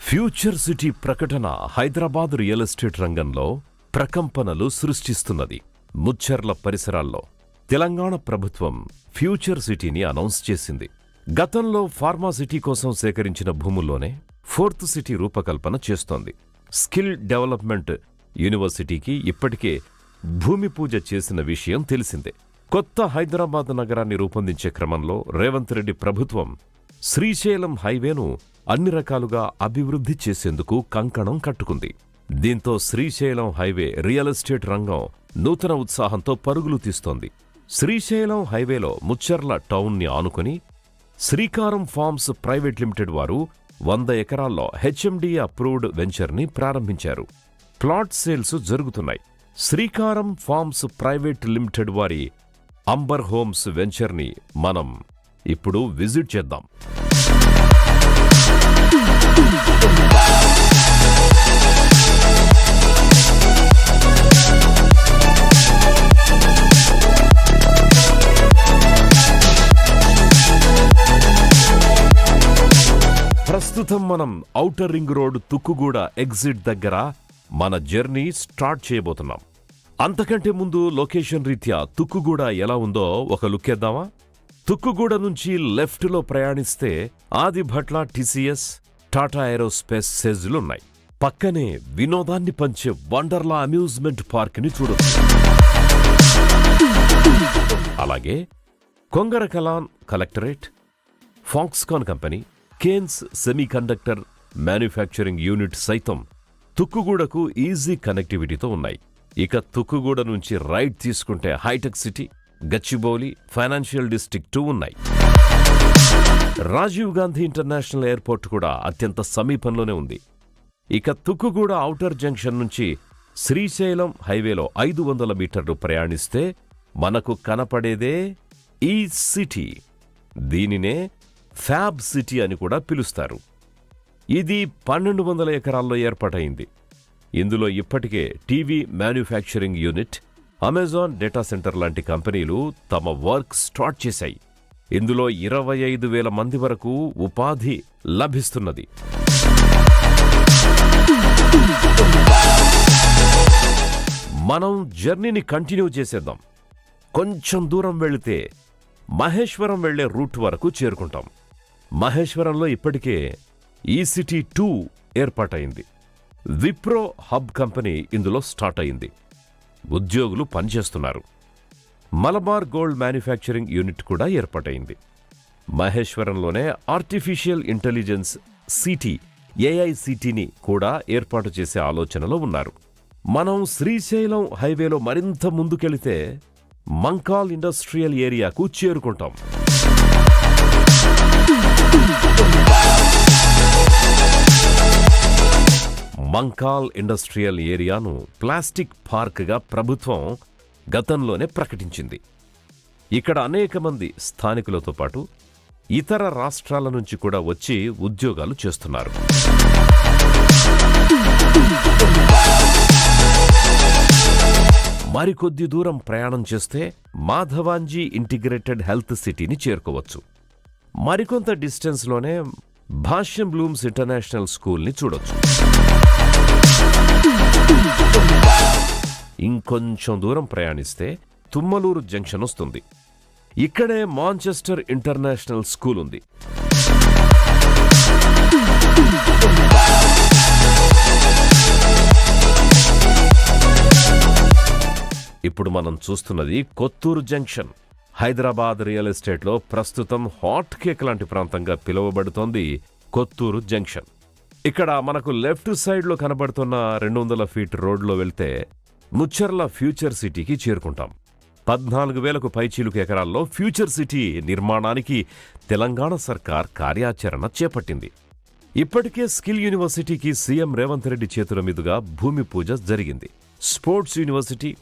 Future city ప్రకటన Hyderabad real estate రంగంలో ప్రకంపనలు సృష్టిస్తున్నది. ముచ్చెర్ల పరిసరాల్లో తెలంగాణ ప్రభుత్వం ఫ్యూచర్ సిటీని అనౌన్స్ చేసింది. గతంలో ఫార్మా సిటీ కోసం సేకరించిన భూముల్లోనే ఫోర్త్ సిటీ రూపకల్పన చేస్తోంది. స్కిల్ డెవలప్మెంట్ యూనివర్సిటీకి ఇప్పటికే భూమి పూజ చేసిన విషయం తెలిసిందే. కొత్త హైదరాబాద్ నగరాన్ని రూపొందించే క్రమంలో రేవంత్ రెడ్డి ప్రభుత్వం శ్రీశైలం హైవేను అన్ని రకాలుగా అభివృద్ధి చేసేందుకు కంకణం కట్టుకుంది. దీంతో శ్రీశైలం హైవే రియల్ ఎస్టేట్ రంగం నూతన ఉత్సాహంతో పరుగులు తీస్తోంది. శ్రీశైలం హైవేలో ముచ్చెర్ల టౌన్ని ఆనుకుని శ్రీకారం ఫార్మ్స్ ప్రైవేట్ లిమిటెడ్ వారు 100 ఎకరాల్లో హెచ్ఎండి అప్రూవ్డ్ వెంచర్ని ప్రారంభించారు. ప్లాట్ సేల్స్ జరుగుతున్నాయి. శ్రీకారం ఫార్మ్స్ ప్రైవేట్ లిమిటెడ్ వారి అంబర్ హోమ్స్ వెంచర్ని మనం ఇప్పుడు విజిట్ చేద్దాం. ప్రస్తుతం మనం outer ring road Tukkuguda exit దగ్గర మన జర్నీ స్టార్ట్ చేయబోతున్నాం. అంతకంటే ముందు లొకేషన్ రీత్యా తుక్కుగూడ ఎలా ఉందో ఒక లుక్కేద్దామా? తుక్కుగూడ నుంచి లెఫ్ట్లో ప్రయాణిస్తే ఆదిభట్ల టీసీఎస్, టాటా ఏరోస్పేస్ సెజ్లున్నాయి. పక్కనే వినోదాన్ని పంచే వండర్లా అమ్యూజ్మెంట్ పార్క్ని చూడొచ్చు. అలాగే Kongarakalan collectorate, Foxconn company, Kaynes semiconductor manufacturing unit సైతం తుక్కుగూడకు ఈజీ కనెక్టివిటీతో ఉన్నాయి. ఇక తుక్కుగూడ నుంచి రైట్ తీసుకుంటే హైటెక్ సిటీ, గచ్చిబౌలి, ఫైనాన్షియల్ డిస్ట్రిక్ట్ ఉన్నాయి. రాజీవ్ గాంధీ ఇంటర్నేషనల్ ఎయిర్పోర్ట్ కూడా అత్యంత సమీపంలోనే ఉంది. ఇక తుక్కుగూడ ఔటర్ జంక్షన్ నుంచి శ్రీశైలం హైవేలో 500 మీటర్లు ప్రయాణిస్తే మనకు కనపడేదే ఈ సిటీ. దీనినే ఫ్యాబ్ సిటీ అని కూడా పిలుస్తారు. ఇది 1200 ఎకరాల్లో ఏర్పాటైంది. ఇందులో ఇప్పటికే TV manufacturing unit, Amazon data centre లాంటి కంపెనీలు తమ వర్క్ స్టార్ట్ చేశాయి. ఇందులో 25,000 మంది వరకు ఉపాధి లభిస్తున్నది. మనం జర్నీని కంటిన్యూ చేసేద్దాం. కొంచెం దూరం వెళితే మహేశ్వరం వెళ్లే రూట్ వరకు చేరుకుంటాం. మహేశ్వరంలో ఇప్పటికే ఈసిటీ 2 ఏర్పాటైంది. విప్రో హబ్ కంపెనీ ఇందులో స్టార్ట్ అయింది. ఉద్యోగులు పనిచేస్తున్నారు. మలబార్ గోల్డ్ మ్యానుఫ్యాక్చరింగ్ యూనిట్ కూడా ఏర్పాటైంది. మహేశ్వరంలోనే ఆర్టిఫిషియల్ ఇంటెలిజెన్స్ సిటీ, ఏఐసిటీని కూడా ఏర్పాటు చేసే ఆలోచనలో ఉన్నారు. మనం శ్రీశైలం హైవేలో మరింత ముందుకెళితే మంకాల్ ఇండస్ట్రియల్ ఏరియాకు చేరుకుంటాం. మంకాల్ ఇండస్ట్రియల్ ఏరియాను ప్లాస్టిక్ పార్క్గా ప్రభుత్వం గతంలోనే ప్రకటించింది. ఇక్కడ అనేక మంది స్థానికులతో పాటు ఇతర రాష్ట్రాల నుంచి కూడా వచ్చి ఉద్యోగాలు చేస్తున్నారు. మరికొద్ది దూరం ప్రయాణం చేస్తే మాధవాంజీ ఇంటిగ్రేటెడ్ హెల్త్ సిటీని చేరుకోవచ్చు. మరికొంత డిస్టెన్స్లోనే భాష్యం బ్లూమ్స్ ఇంటర్నేషనల్ స్కూల్ని చూడొచ్చు. ఇంకొంచెం దూరం ప్రయాణిస్తే తుమ్మలూరు జంక్షన్ వస్తుంది. ఇక్కడే మాంచెస్టర్ ఇంటర్నేషనల్ స్కూల్ ఉంది. ఇప్పుడు మనం చూస్తున్నది కొత్తూరు జంక్షన్. హైదరాబాద్ రియల్ ఎస్టేట్లో ప్రస్తుతం హాట్ కేక్ లాంటి ప్రాంతంగా పిలువబడుతోంది కొత్తూరు జంక్షన్. ఇక్కడ మనకు లెఫ్ట్ సైడ్లో కనబడుతున్న 200 ఫీట్ రోడ్లో వెళ్తే ముచ్చెర్ల ఫ్యూచర్ సిటీకి చేరుకుంటాం. 14,000కు పైచీలుకు ఎకరాల్లో ఫ్యూచర్ సిటీ నిర్మాణానికి తెలంగాణ సర్కార్ కార్యాచరణ చేపట్టింది. ఇప్పటికే స్కిల్ యూనివర్సిటీకి సీఎం రేవంత్ రెడ్డి చేతుల మీదుగా భూమి పూజ జరిగింది. Sports university,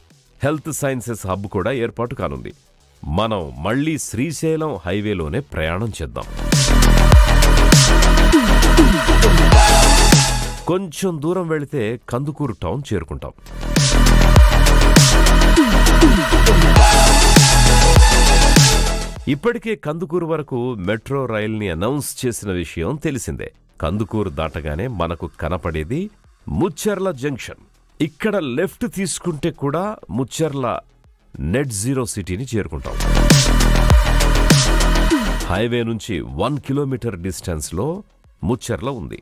health sciences hub కూడా ఏర్పాటు కానుంది. మనం మళ్లీ శ్రీశైలం హైవేలోనే ప్రయాణం చేద్దాం. కొంచెం దూరం వెళితే కందుకూరు టౌన్ చేరుకుంటాం. ఇప్పటికే కందుకూరు వరకు మెట్రో రైల్ని అనౌన్స్ చేసిన విషయం తెలిసిందే. కందుకూరు దాటగానే మనకు కనపడేది ముచ్చెర్ల జంక్షన్. ఇక్కడ లెఫ్ట్ తీసుకుంటే కూడా ముచ్చెర్ల నెట్ జీరో సిటీని చేరుకుంటాం. హైవే నుంచి 1 కిలోమీటర్ డిస్టెన్స్లో ముచ్చెర్ల ఉంది.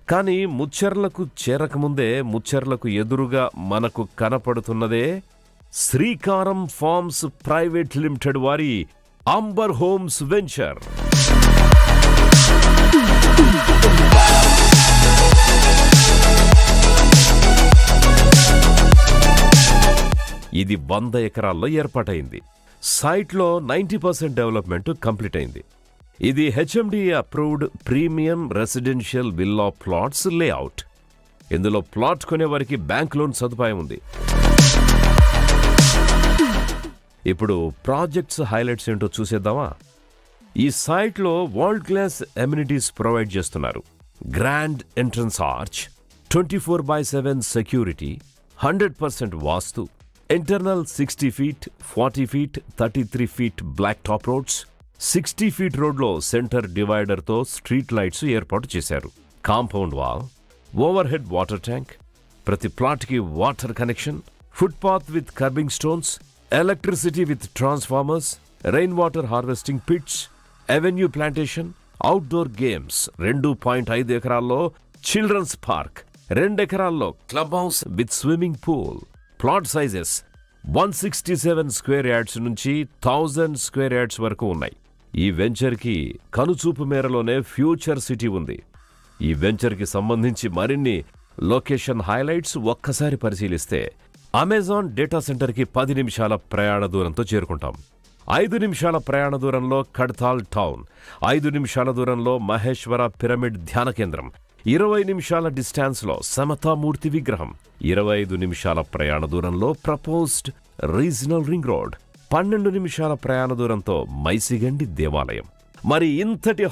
కానీ ముచ్చెర్లకు చేరకముందే ముచ్చెర్లకు ఎదురుగా మనకు కనపడుతున్నదే శ్రీకారం ఫార్మ్స్ ప్రైవేట్ లిమిటెడ్ వారి అంబర్ హోమ్స్ వెంచర్. ఇది 100 ఎకరాల్లో ఏర్పాటైంది. సైట్లో 90% డెవలప్మెంట్ కంప్లీట్ అయింది. ఇది HMD approved premium residential villa plots layout. ఇందులో ప్లాట్ కొనేవారికి బ్యాంక్ లోన్ సదుపాయం ఉంది. ఇప్పుడు ప్రాజెక్ట్స్ హైలైట్స్ ఏంటో చూసేద్దామా? ఈ సైట్లో వరల్డ్ క్లాస్ ఎమ్యూనిటీస్ ప్రొవైడ్ చేస్తున్నారు. Grand entrance arch, 24/7 security, 100% vastu, internal 60 feet, 40 feet, 33 feet black top roads, 60 feet రోడ్లో సెంటర్ డివైడర్తో స్ట్రీట్ లైట్స్ ఏర్పాటు చేశారు. Compound wall, over head water tank, ప్రతి ప్లాట్కి water connection, footpath with kerbing stones, electricity with transformers, rain water harvesting pits, avenue plantation, outdoor games, 2.5 ఎకరాల్లో children's park, 2 ఎకరాల్లో club house with swimming pool. Plot sizes 167 square yards నుంచి 1000 square yards వరకు ఉన్నాయి. ఈ వెంచర్కి కనుచూపు మేరలోనే future city ఉంది. ఈ వెంచర్కి సంబంధించి మరిన్ని లొకేషన్ హైలైట్స్ ఒక్కసారి పరిశీలిస్తే, అమెజాన్ డేటా సెంటర్కి 10 నిమిషాల ప్రయాణ దూరంతో చేరుకుంటాం. 5 నిమిషాల ప్రయాణ దూరంలో కడ్తాల్ టౌన్, 5 నిమిషాల దూరంలో మహేశ్వర పిరమిడ్ ధ్యాన కేంద్రం, 20 నిమిషాల డిస్టాన్స్లో సమతామూర్తి విగ్రహం, 25 నిమిషాల ప్రయాణ దూరంలో ప్రపోజ్డ్ రీజనల్ రింగ్ రోడ్, 12 నిమిషాల ప్రయాణ దూరంతో మైసిగండి దేవాలయం. మరి ఇంతటి